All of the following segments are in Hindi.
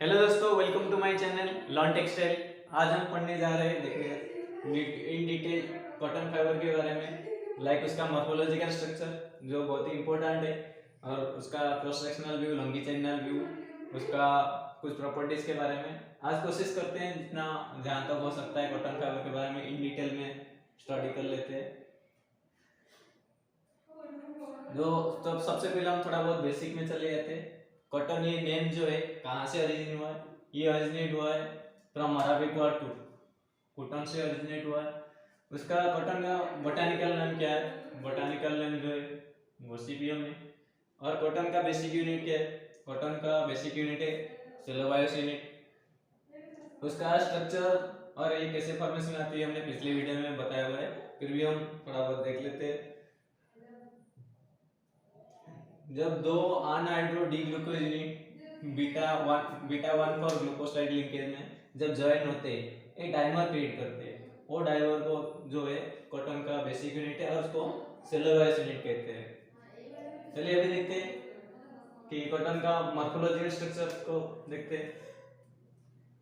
हेलो दोस्तों, welcome to my channel lawn textile. आज हम पढ़ने जा रहे हैं देखिए इन डिटेल कॉटन फाइबर के बारे में, लाइक उसका मॉर्फोलॉजिकल स्ट्रक्चर जो बहुत ही इंपॉर्टेंट है, और उसका cross sectional view, longitudinal view, उसका कुछ प्रॉपर्टीज के बारे में। आज कोशिश करते हैं जितना जहाँ तक हो सकता है कॉटन फाइबर के बारे में इन डिटेल में स्टडी कर लेते हैं। जो तो सबसे पहले हम थोड़ा बहुत बेसिक में चले जाते हैं। कॉटन ये नेम जो है कहाँ से ओरिजिन हुआ है? ये ओरिजिनेट हुआ है from Arabic word to cotton से ओरिजिनेट हुआ है। उसका कॉटन का बोटानिकल नेम क्या है? बोटानिकल नेम जो है गोसिपियम है। और कॉटन का बेसिक यूनिट क्या है? कॉटन का बेसिक यूनिट है सेलोबायोस यूनिट। उसका स्ट्रक्चर और ये कैसे फॉर्मेशन आती है हमने पिछले वीडियो में बताया हुआ है, फिर भी हम थोड़ा बहुत देख लेते हैं। जब दो anhydro D glucose unit beta one four glucoside linkage में जब ज्वाइन होते हैं एक डाइमर क्रिएट करते हैं। वो डाइमर को जो है कॉटन का बेसिक यूनिट है और उसको सेलुलोज यूनिट कहते हैं। चलिए अभी देखते हैं कि कॉटन का मॉर्फोलॉजिकल स्ट्रक्चर को देखते हैं।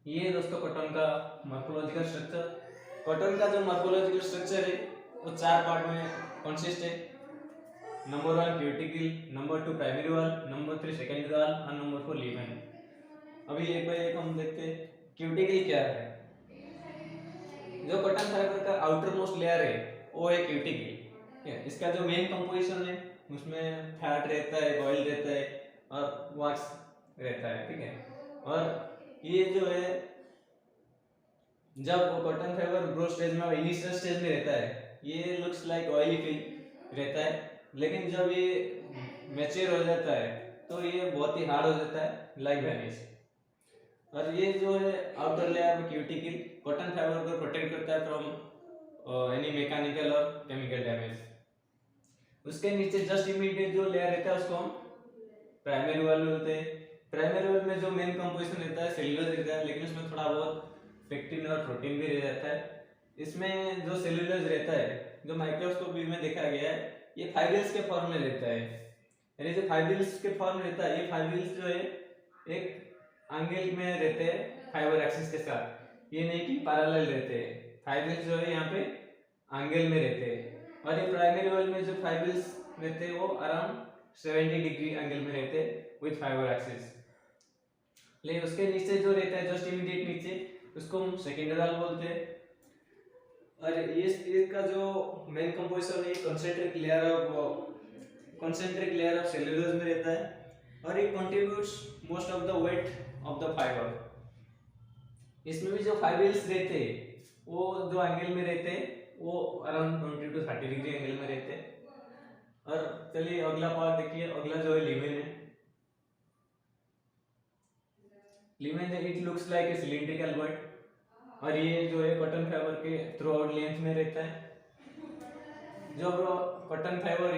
ये दोस्तों कॉटन का मॉर्फोलॉजिकल स्ट्रक्चर। कॉटन का जो मॉर्फोलॉजिकल स्ट्रक्चर है वो चार पार्ट में कंसिस्ट है। Number 1 cuticle, number 2 primary wall, number 3 secondary wall और नंबर 4 लिगमेंट। अभी एक बाय एक हम देखते हैं क्यूटिकल क्या है। जो कॉटन फाइबर का आउटर मोस्ट लेयर है वो है क्यूटिकल। ठीक है, इसका जो मेन कंपोजिशन है उसमें फैट रहता है, ऑयल रहता है और वैक्स रहता है। ठीक है, और ये जो है जब कॉटन फाइबर ग्रो स्टेज में इनिशियल स्टेज में रहता है ये लुक्स लाइक ऑयली फील रहता है, लेकिन जब ये मैच्योर हो जाता है तो ये बहुत ही हार्ड हो जाता है लाइक वेनिस। और ये जो है outer layer cuticle cotton fibre को प्रोटेक्ट करता है फ्रॉम एनी मैकेनिकल और केमिकल डैमेज। उसके नीचे जस्ट इमीडिएट जो लेयर रहता है उसको हम प्राइमरी वॉल बोलते हैं। प्राइमरी वॉल में जो मेन कंपोजिशन रहता है सेल्यूलोज रहता है, लेकिन उसमें थोड़ा बहुत पेक्टिन और प्रोटीन भी रह जाता है। इसमें जो सेल्यूलोज रहता है जो माइक्रोस्कोपी में देखा गया है ये फाइब्रिल्स के फॉर्म में रहता है। यानी जो फाइब्रिल्स के फॉर्म में रहता है ये फाइब्रिल्स जो है एक एंगल में रहते हैं फाइबर एक्सिस के साथ, ये नहीं कि पैरेलल रहते हैं। फाइब्रिल्स जो है यहाँ पे एंगल में रहते हैं, और ये प्राइमरी वॉल में जो फाइब्रिल्स रहते हैं वो अराउंड 70 डिग्री एंगल में रहते हैं विद फाइबर एक्सिस। लेकिन उसके नीचे जो रहता है जस्ट इमीडिएट नीचे उसको हम सेकेंडरी वॉल बोलते हैं। और ये इसका जो मेन कंपोजिशन है कंसेंट्रिक लेयर ऑफ सेल्यूलोज में रहता है, और it contributes most of the weight of the fibre. इसमें भी जो फाइब्रिल्स रहते हैं वो जो एंगल में रहते हैं वो अराउंड 20 to 30 डिग्री एंगल में रहते हैं। और चलिए अगला पार्ट देखिए, अगला जो है लिमेन है। Lumen it looks like a cylindrical but, और ये जो है कॉटन फाइबर के थ्रू आउट लेंथ में रहता है। जब कॉटन फाइबर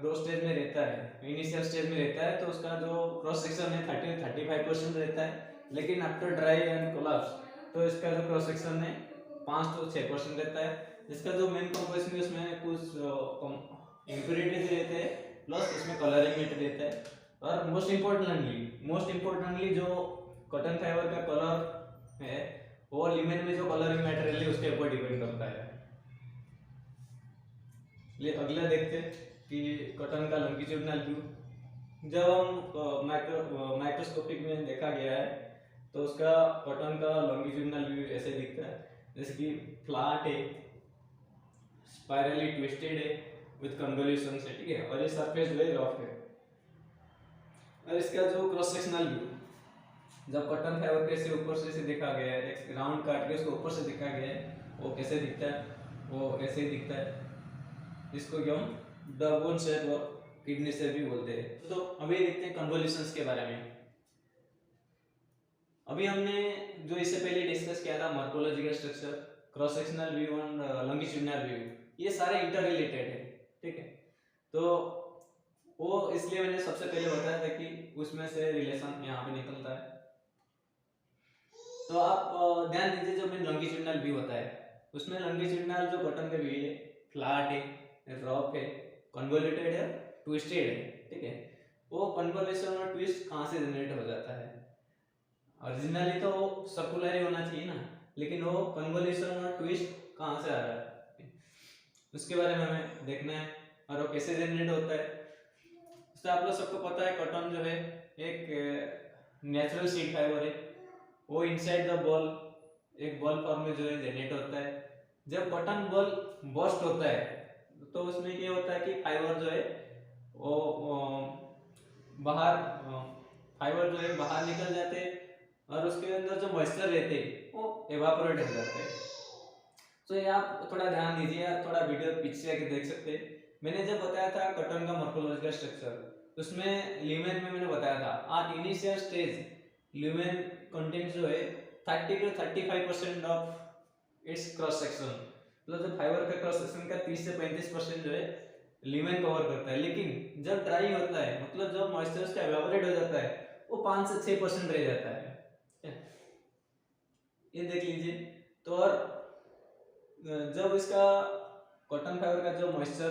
ग्रो स्टेज में रहता है, इनिशियल स्टेज में रहता है, तो उसका जो क्रॉस सेक्शन है 30-35% रहता है, लेकिन आफ्टर ड्राई एंड कोलैप्स तो इसका जो क्रॉस सेक्शन है 5 to 6% रहता है। इसका जो मेन कंपोजिशन है उसमें कुछ इम्प्योरिटीज रहते हैं, प्लस इसमें कलरिंग रहता है। और मोस्ट इम्पोर्टेंटली जो कॉटन फाइबर का कलर है वो लिमेन में जो कलरिंग मटेरियल है उसके ऊपर डिपेंड करता है। ये अगला देखते हैं कि कॉटन का लॉन्गिट्यूडिनल व्यू। जब हम माइक्रोस्कोपिक में देखा गया है तो उसका कॉटन का लॉन्गिट्यूडिनल व्यू ऐसे दिखता है, जैसे कि फ्लैट है, स्पाइरली ट्विस्टेड है विद कन्वोल्यूशन से। ठीक है, और ये सरफेस जो है रफ है। और इसका जो क्रॉस सेक्शनल व्यू जब कॉटन फाइबर कैसे ऊपर से देखा गया है, एक राउंड काट के उसको ऊपर से देखा गया है, वो कैसे दिखता है? वो ऐसे ही दिखता है, जिसको कि हम डबोन शेप और किडनी शेप भी बोलते हैं। तो अभी देखते हैं कन्वोल्यूशंस के बारे में। अभी हमने जो इससे पहले डिस्कस किया था morphological structure, cross sectional view और लॉन्गिट्यूडिनल व्यू, ये सारे इंटर रिलेटेड है। ठीक है, तो वो इसलिए मैंने सबसे पहले बताया था कि उसमें से रिलेशन यहाँ पे निकलता है। तो आप ध्यान दीजिए, जो मेन लॉन्गिट्यूडिनल व्यू होता है उसमें लॉन्गिट्यूडिनल जो कॉटन का व्यू है फ्लैट है, रफ है, कन्वोल्यूटेड है, ट्विस्टेड है। ठीक है, वो कन्वोल्यूशन और ट्विस्ट कहाँ से जनरेट हो जाता है? ओरिजिनली तो सर्कुलर ही होना चाहिए ना, लेकिन वो कन्वोल्यूशन और ट्विस्ट कहाँ से आ रहा है उसके बारे में हमें देखना है, और वो कैसे जनरेट होता है। तो आप लोग सबको पता है कॉटन जो है एक नेचुरल सीड फाइबर है, वो इनसाइड द बॉल एक बॉल फॉर्म में जो है जनरेट होता है। जब कॉटन बॉल बर्स्ट होता है तो उसमें क्या होता है कि फाइबर जो है वो बाहर फाइबर जो है बाहर निकल जाते हैं, और उसके अंदर जो मॉइस्चर रहते हैं वो एवापोरेट हो जाते हैं। तो ये आप थोड़ा ध्यान दीजिए, थोड़ा वीडियो पीछे आके देख सकते हैं। मैंने जब बताया था कॉटन का मॉर्फोलॉजिकल स्ट्रक्चर, उसमें ल्यूमेन में मैंने बताया था at initial stage lumen content जो है 30 to 35% of its cross section, मतलब जो फाइबर का क्रॉस सेक्शन का 30 से 35% जो है ल्यूमेन कवर करता है। लेकिन जब ड्राई होता है, मतलब जब मॉइस्चर उसका एवापोरेट हो जाता है, वो 5 से 6% रह जाता है। ये देख लीजिए। तो और जब इसका कॉटन फाइबर का जो मॉइस्चर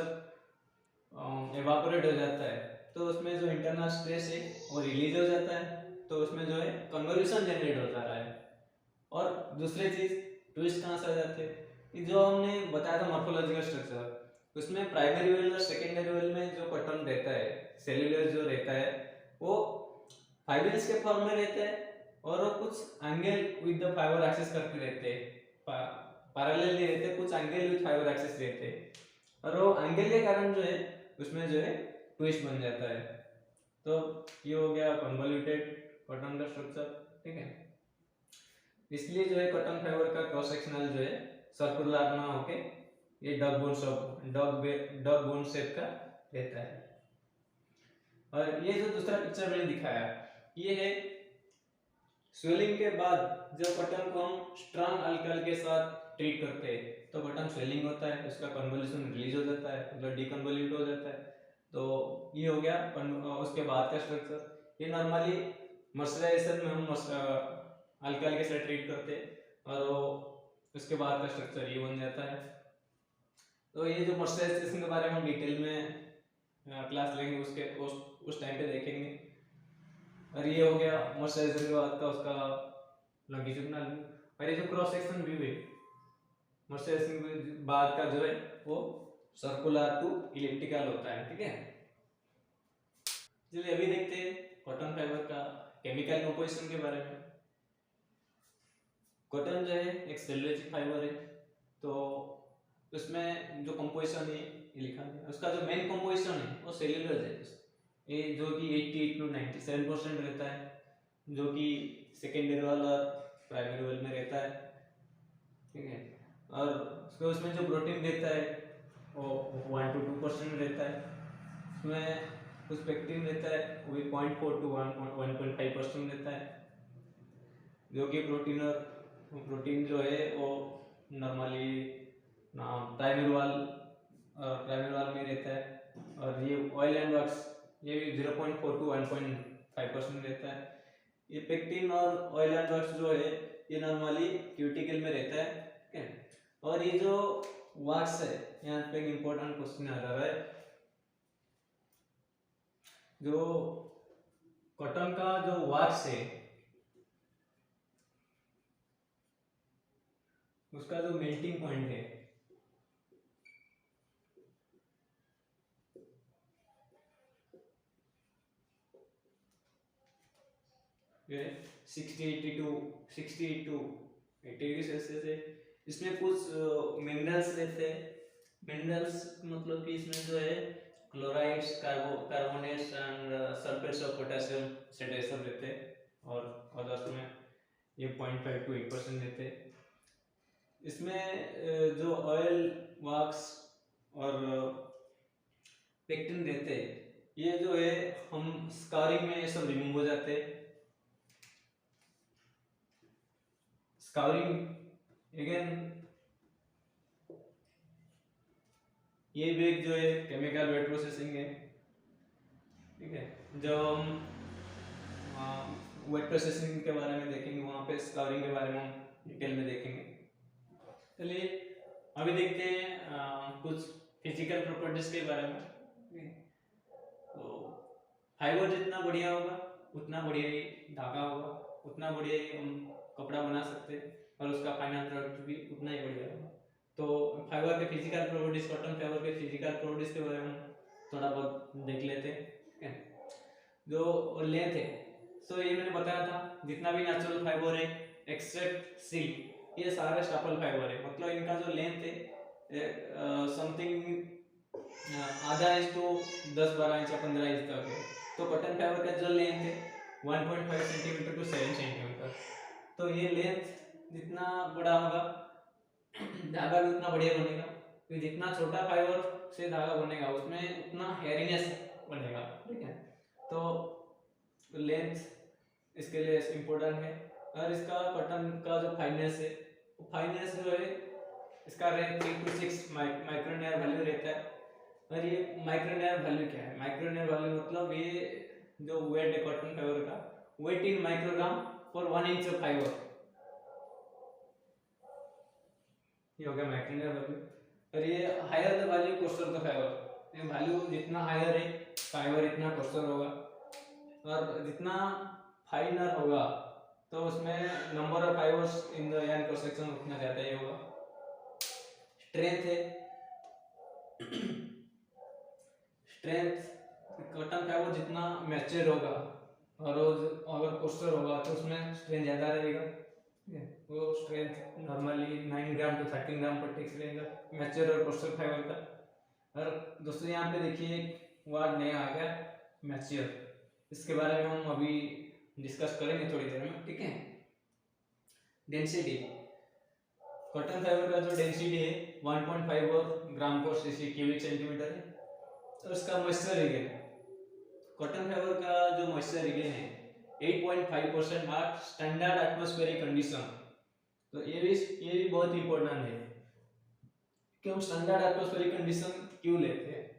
एवापोरेट हो जाता है तो उसमें जो इंटरनल स्ट्रेस है वो रिलीज हो जाता है, तो उसमें जो है कन्वोल्यूशन जनरेट होता रहा है। और दूसरी चीज ट्विस्ट कहाँ से आ जाते हैं कि जो हमने बताया था मॉर्फोलॉजिकल स्ट्रक्चर, उसमें प्राइमरी वेल और सेकेंडरी वेल में जो कॉटन रहता है, सेल्यूलोज जो रहता है, वो फाइब्रिल्स के फॉर्म में रहता है, और वो कुछ angle with the fibre axis करके रहते हैं, पैरेलल नहीं रहते, कुछ एंगल विद फाइबर एक्सिस रहते हैं, और वो एंगल के कारण जो है उसमें जो है ट्विस्ट बन जाता है। तो ये हो गया कन्वोल्यूटेड कॉटन का स्ट्रक्चर, ठीक है। इसलिए जो है कॉटन फाइबर का क्रॉस सेक्शनल जो है सर्कुलर ना होके ये डग बोन शेप का रहता है। और ये जो दूसरा पिक्चर मैंने दिखाया ये है स्वेलिंग के बाद जब कॉटन को हम स्ट्रांग अल्कोहल के साथ ट्रीट करते हैं तो कॉटन स्वेलिंग होता है, उसका कन्वोल्यूशन रिलीज हो जाता है, मतलब डीकन्वोल्यूट हो जाता है। तो ये हो गया उसके बाद का स्ट्रक्चर। ये नॉर्मली मॉइस्चराइजेशन में हम अल्कोहल के साथ ट्रीट करते हैं और उसके बाद का स्ट्रक्चर ये बन जाता है। तो ये जो मॉइस्चराइजेशन के बारे में हम डिटेल में क्लास लेंगे, उसके उस टाइम पे देखेंगे। और ये हो गया मॉइस्चराइजेशन के बाद का उसका लॉन्गिट्यूडिनल व्यू। और ये जो क्रॉस सेक्शन व्यू है मॉइस्चराइजेशन के बाद का जो है वो सर्कुलर टू इलिप्टिकल होता है, ठीक है। चलिए अभी देखते हैं कॉटन फाइबर का केमिकल कंपोजिशन के बारे में। कॉटन जो है एक सेल्यूलोजिक फाइबर है, तो उसमें जो कंपोजिशन है ये लिखा गया, उसका जो मेन कंपोजिशन है वो सेल्यूलोज है, ये जो कि 88 to 97% रहता है, जो कि सेकेंडरी वाल और प्राइमरी वाल में रहता है, ठीक है। और उसमें जो प्रोटीन रहता है वो 1 to 2% रहता है। उसमें कुछ पेक्टिन रहता है वो भी 0.4 to 1.5% रहता है, जो कि प्रोटीन जो है वो नॉर्मली प्राइमरी वाल में रहता है। और ये ऑयल एंड वैक्स ये भी 0.4 to 1.5% रहता है। ये पेक्टिन और ऑयल एंड वैक्स जो है ये नॉर्मली क्यूटिकल में रहता है, ठीक है। और ये जो वैक्स है, यहाँ पे एक इम्पोर्टेंट क्वेश्चन आ रहा है, जो कॉटन का जो वैक्स है उसका जो मेल्टिंग पॉइंट है ये 60 to 80 डिग्री सेल्सियस है। इसमें कुछ मिनरल्स रहते हैं, मिनरल्स मतलब कि इसमें जो है chlorides, carbonates and sulphates of potassium सेटेशन रहते हैं, और अदर्स में ये 0.5 to 1% रहते हैं। इसमें जो ऑयल वैक्स और पेक्टिन रहते हैं ये जो है हम स्कारिंग में ये सब रिमूव हो जाते हैं। स्कारिंग अगेन ये भी एक जो है केमिकल वेट प्रोसेसिंग है, ठीक है। जब हम वेट प्रोसेसिंग के बारे में देखेंगे वहां पे स्कारिंग के बारे में हम डिटेल में देखेंगे। चलिए अभी देखते हैं कुछ फिजिकल प्रॉपर्टीज के बारे में। तो फाइबर जितना बढ़िया होगा उतना बढ़िया ही धागा होगा, उतना बढ़िया ही हम कपड़ा बना सकते हैं और उसका फाइनल प्रोडक्ट भी उतना ही बढ़िया होगा। तो फाइबर के फिजिकल प्रॉपर्टीज, कॉटन फाइबर के फिजिकल प्रॉपर्टीज के बारे में हम थोड़ा बहुत देख लेते हैं, ठीक है। जो लेंथ है, सो ये मैंने बताया था, जितना भी नेचुरल फाइबर है एक्सेप्ट सिल्क, ये सारे स्टेपल फाइबर है, मतलब इनका जो लेंथ है समथिंग आधा इंच तो 10-12 इंच या 15 इंच तक है। तो कॉटन फाइबर का जो लेंथ है 1.5 सेंटीमीटर टू 7 सेंटीमीटर। तो ये लेंथ जितना बड़ा होगा धागा भी उतना बढ़िया बनेगा, तो जितना छोटा फाइबर से धागा बनेगा उसमें उतना हेयरीनेस बनेगा, ठीक है। तो लेंथ इसके लिए इम्पोर्टेंट है। और इसका कॉटन का जो फाइननेस है, वो फाइननेस जो है इसका range 3 to 6 micron air value रहता है। और ये माइक्रोन एयर वैल्यू क्या है? माइक्रोन एयर वैल्यू मतलब ये जो वेट है कॉटन फाइबर का, weight in microgram for 1 inch of fibre, ये हो गया माइक्रोन एयर वैल्यू। और ये higher the value coarser the fibre, ये वैल्यू जितना हायर है फाइबर इतना कोर्सर होगा, और जितना फाइनर होगा तो उसमें number of fibres in the air cross section उतना ज्यादा ही होगा। स्ट्रेंथ है, स्ट्रेंथ कॉटन फाइबर जितना मैच्योर होगा और अगर कोस्टर होगा तो उसमें स्ट्रेंथ ज़्यादा रहेगा, वो स्ट्रेंथ नॉर्मली 9 ग्राम टू 13 ग्राम पर टेक्स रहेगा मैच्योर और कोस्टर फाइबर का। और दोस्तों यहाँ पे देखिए वर्ड नया आ गया मैच्योर, इसके बारे में हम अभी डिस्कस करेंगे थोड़ी देर में, ठीक है। डेंसिटी, कॉटन फाइबर का जो डेंसिटी है 1.5 ग्राम पर सीसी क्यूबिक सेंटीमीटर है। तो उसका मॉइस्चर रीगन, कॉटन फाइबर का जो मॉइस्चर रीगन है 8.5% एट स्टैंडर्ड एटमॉस्फेरिक कंडीशन। तो ये भी बहुत इंपॉर्टेंट है कि हम स्टैंडर्ड एटमॉस्फेरिक कंडीशन क्यों लेते हैं,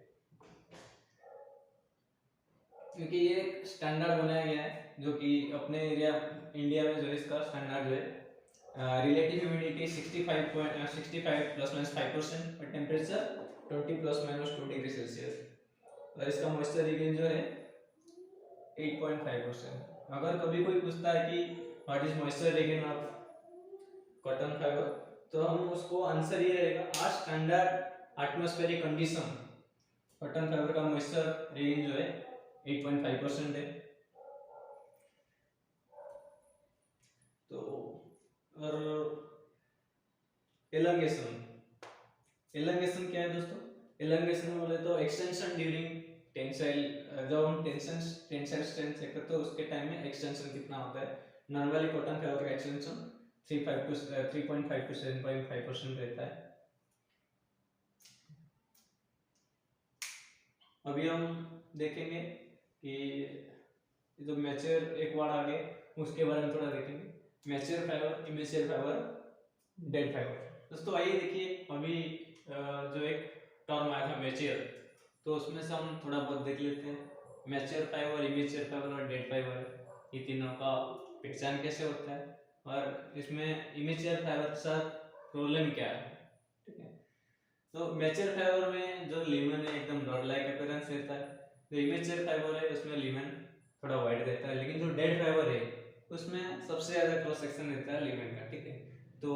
क्योंकि ये एक स्टैंडर्ड बनाया गया है जो कि अपने एरिया इंडिया में जो है इसका स्टैंडर्ड जो है रिलेटिव ह्यूमिडिटी 65 ±5% और टेम्परेचर 20 ±2 डिग्री सेल्सियस, और इसका मॉइस्चर रीगन जो है 8.5%। अगर कभी कोई पूछता है कि what is moisture regain of cotton fibre, तो हम उसको आंसर ये रहेगा आज standard atmospheric condition cotton fibre का मॉइस्चर रीगन जो है 8.5% है। तो और एलंगेशन, एलंगेशन क्या है दोस्तों? एलंगेशन बोले तो एक्सटेंशन ड्यूरिंग टेंसाइल, जब हम टेंसाइल स्ट्रेंथ चेक करते हैं उसके टाइम में एक्सटेंशन कितना होता है। नॉर्मली कॉटन फाइबर का एक्सटेंशन 3.5 to 7.5% रहता है। अभी हम देखेंगे कि जो मैच्योर एक वर्ड आगे उसके बारे में थोड़ा देखेंगे, mature fibre, immature fibre, dead fibre. दोस्तों आइए देखिए अभी जो एक टर्म आया था मैच्योर, तो उसमें से हम थोड़ा बहुत देख लेते हैं। मैच्योर फाइबर, इमेच्योर फाइबर और डेड फाइबर, ये तीनों का पहचान कैसे होता है और इसमें इमेच्योर फाइबर के साथ प्रॉब्लम क्या है, ठीक है। तो मैच्योर फाइबर में जो लीमन है एकदम रॉड लाइक अपीयरेंस रहता है, जो इमेच्योर फाइबर है उसमें लीमन थोड़ा वाइड रहता है, लेकिन जो डेड फाइबर है उसमें सबसे ज्यादा क्रॉस सेक्शन रहता है लीमन का, ठीक है। तो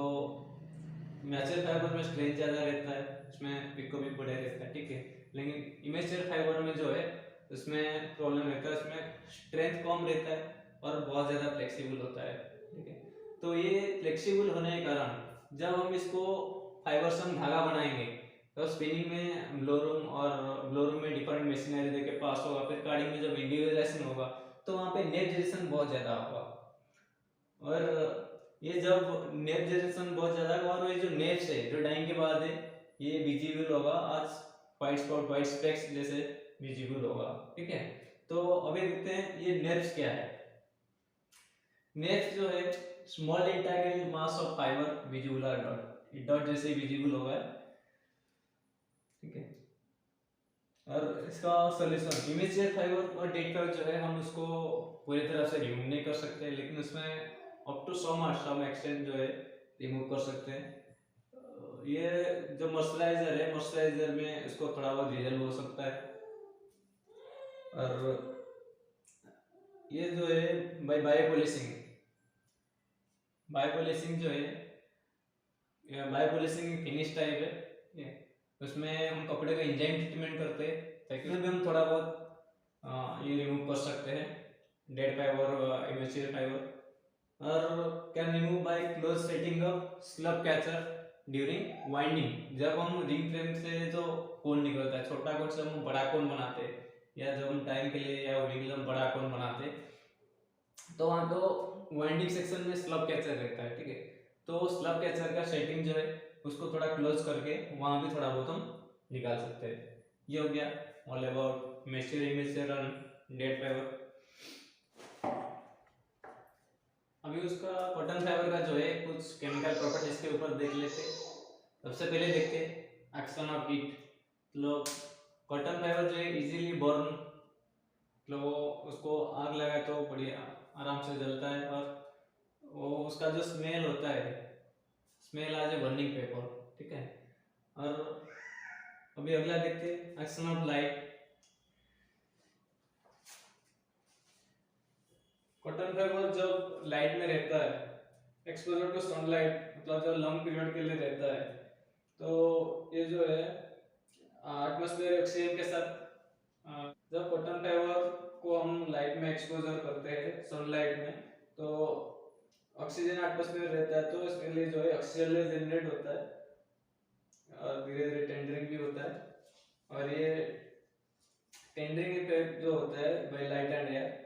मैच्योर फाइबर में स्ट्रेंथ ज्यादा रहता है, उसमें पिको भी बड़ा रहता है, ठीक है। लेकिन इमेच्योर फाइबर में जो है उसमें प्रॉब्लम रहता है, उसमें स्ट्रेंथ कम रहता है और बहुत ज्यादा फ्लेक्सिबल होता है, ठीक है। तो ये फ्लेक्सिबल होने के कारण जब हम इसको फाइबर से हम धागा बनाएंगे तो स्पिनिंग में ब्लो रूम में डिफरेंट मशीनरी देके पास होगा, फिर कार्डिंग में जब इंडिविजुअलाइजेशन होगा तो वहाँ पे नेट जनरेशन बहुत ज्यादा होगा, और ये जब नेट जनरेशन बहुत ज्यादा होगा और ये जो नेट्स है जो डाइंग के बाद है ये विजिबल होगा आज व्हाइट स्पॉट व्हाइट स्पेक्स जैसे विजिबल होगा, ठीक है। तो अभी देखते हैं ये नेर्व्स क्या है। नेर्व्स जो है small integral mass of fibre विजिबुलर डॉट, डॉट जैसे विजिबल होगा, ठीक है। और इसका सॉल्यूशन इमेच्योर फाइबर और डेड फाइबर जो है हम उसको पूरी तरह से रिमूव नहीं कर सकते, लेकिन उसमें अप टू सम एक्सटेंट जो है रिमूव कर सकते हैं। ये जो मॉइस्चराइजर है, मॉइस्चराइजर में इसको थोड़ा बहुत रिजल्व हो सकता है, और ये जो है बाय बायो पॉलिशिंग, बायोपॉलिशिंग जो है, बायोपॉलिशिंग फिनिश टाइप है, ठीक है। उसमें हम कपड़े का इंजाइम ट्रीटमेंट करते हैं ताकि उसमें भी हम थोड़ा बहुत ये रिमूव कर सकते हैं डेड फाइबर, इमेच्योर फाइबर। और can remove by close setting of slub catcher during winding. जब हम रिंग फ्रेम से जो कोन निकलता है, छोटा कोन से हम बड़ा कोन बनाते हैं, या जब हम टाइम के लिए या वेडिंग के लिए हम बड़ा कोन बनाते हैं, तो वहाँ पे वाइंडिंग सेक्शन में स्लब कैचर रहता है, ठीक है। तो स्लब कैचर का सेटिंग जो है उसको थोड़ा क्लोज करके वहाँ भी थोड़ा बहुत हम निकाल सकते हैं। ये हो गया all about mature, immature and dead fibre. अभी उसका कॉटन फाइबर का जो है कुछ केमिकल प्रॉपर्टीज के ऊपर देख लेते। सबसे पहले देखते एक्शन ऑफ हीट। मतलब कॉटन फाइबर जो है इजीली बर्न, मतलब वो उसको आग लगाए तो बढ़िया आराम से जलता है, और वो उसका जो स्मेल होता है, स्मेल आज ए बर्निंग पेपर, ठीक है। और अभी अगला देखते action of light. Cotton fibre जब लाइट में रहता है, एक्सपोजर टू सनलाइट, मतलब जब लॉन्ग पीरियड के लिए रहता है, तो ये जो है एटमॉस्फेयर ऑक्सीजन के साथ, जब कॉटन फाइबर को हम लाइट में एक्सपोजर करते हैं सनलाइट में, तो ऑक्सीजन एटमॉस्फेयर रहता है, तो इसके लिए जो है ऑक्सीजन जनरेट होता है और धीरे धीरे टेंडरिंग भी होता है। और ये टेंडरिंग इफेक्ट जो होता है बाय लाइट एंड एयर,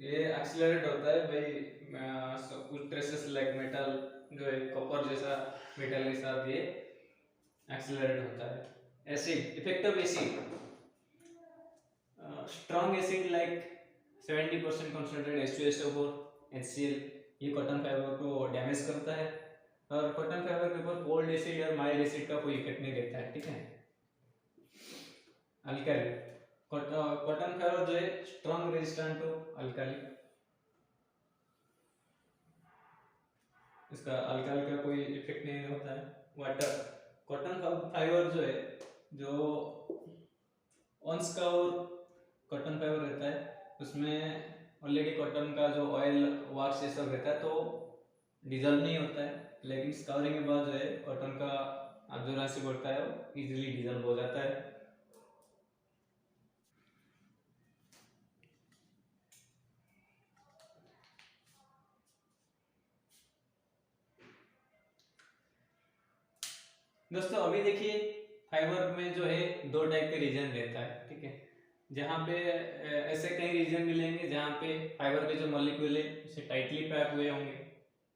ये एक्सीलरेट होता है बाय कुछ ट्रेसेस लाइक मेटल, जो है कॉपर जैसा मेटल के साथ ये एक्सीलरेट होता है। Acid, effect of acid, strong acid like 70% concentrated H2SO4 HCl, ये कॉटन फाइबर को डैमेज करता है। और कॉटन फाइबर के ऊपर कोल्ड एसिड और माइल्ड एसिड का कोई इफेक्ट नहीं रहता है, ठीक है। अल्काली, कॉटन फाइबर जो है स्ट्रॉन्ग रेजिस्टेंट टू अल्काली, इसका अल्काली का कोई इफेक्ट नहीं होता है। वाटर, कॉटन फाइबर जो है, जो ऑन्स का और कॉटन फाइबर रहता है, उसमें ऑलरेडी कॉटन का जो ऑयल वॉक्स ये सब रहता है, तो डिजल्व नहीं होता है, लेकिन स्काउरिंग के बाद जो है कॉटन का एब्जॉर्बेंस बढ़ता है, वो इजीली डिजल्व हो जाता है। दोस्तों अभी देखिए फाइबर में जो है दो टाइप के रीजन रहता है, ठीक है। जहाँ पे ऐसे कई रीजन मिलेंगे जहाँ पे फाइबर के जो मॉलिक्यूल है उसे टाइटली पैक हुए होंगे,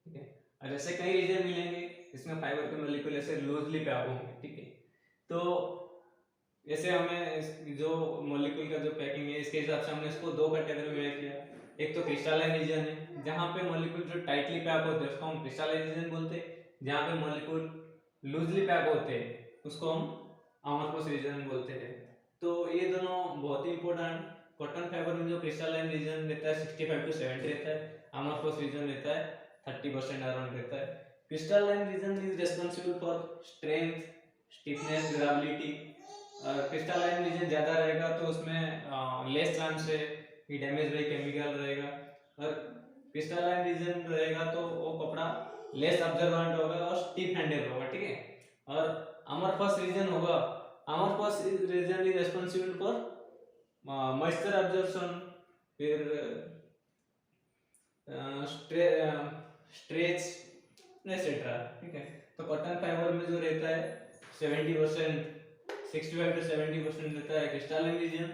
ठीक है। और ऐसे कई रीजन मिलेंगे इसमें फाइबर के मॉलिक्यूल ऐसे लूजली पैक होंगे, ठीक है। तो ऐसे हमें जो मॉलिक्यूल का जो पैकिंग है, इसके हिसाब से हमने इसको दो कैटेगरी में किया। एक तो क्रिस्टलाइन रीजन है, जहाँ पे मॉलिक्यूल जो टाइटली पैक होते हैं उसको हम क्रिस्टलाइन रीजन बोलते हैं। जहाँ पे मॉलिक्यूल लूजली पैक होते हैं उसको हम अमोर्फस रीजन बोलते हैं। तो ये दोनों बहुत ही इंपॉर्टेंट। कॉटन फाइबर में जो क्रिस्टलाइन रीजन रहता है 65 to 70 रहता है, अमोर्फस रीजन रहता है 30% अराउंड रहता है। Crystalline region is responsible for strength, stiffness, durability. Crystalline region ज्यादा रहेगा तो उसमें लेस चांस है कि डैमेज बाय केमिकल रहेगा, और क्रिस्टलाइन रीजन रहेगा तो वो कपड़ा लेस ऑब्जर्वेंट होगा और स्टिफ हैंडेड होगा, ठीक है। और अमोर्फस रीजन होगा, amorphous region is responsible for moisture absorption, फिर स्ट्रेच एटसेट्रा, ठीक है। तो कॉटन फाइबर में जो रहता है 70%, 65 to 70% रहता है क्रिस्टलाइन रीजन,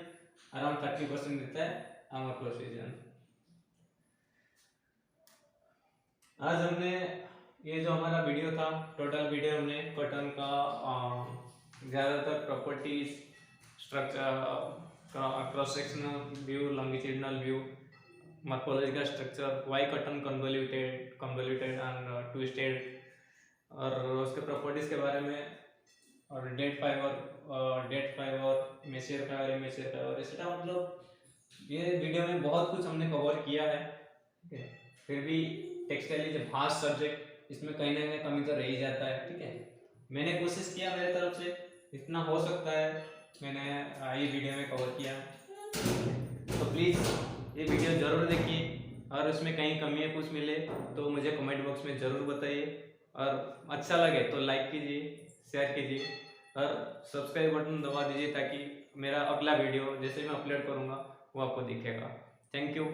अराउंड 30% रहता है अमोर्फस रीजन। आज हमने ये जो हमारा वीडियो था, टोटल वीडियो हमने कॉटन का ज़्यादातर प्रॉपर्टीज, स्ट्रक्चर का, cross sectional view, longitudinal view, morphology का structure, why cotton convoluted and twisted, और उसके प्रॉपर्टीज के बारे में, और dead fibre, mature fibre, immature fibre, etcetera. मतलब ये वीडियो में बहुत कुछ हमने कवर किया है, ठीक है। फिर भी textile is a vast subject, इसमें कहीं ना कहीं कमी तो रह ही जाता है, ठीक है। मैंने कोशिश किया मेरे तरफ से जितना हो सकता है, मैंने ये वीडियो में कवर किया। तो प्लीज़ ये वीडियो ज़रूर देखिए, और उसमें कहीं कमियाँ कुछ मिले तो मुझे कमेंट बॉक्स में ज़रूर बताइए, और अच्छा लगे तो लाइक कीजिए, शेयर कीजिए और सब्सक्राइब बटन दबा दीजिए ताकि मेरा अगला वीडियो जैसे मैं अपलोड करूँगा वो आपको दिखेगा। Thank you.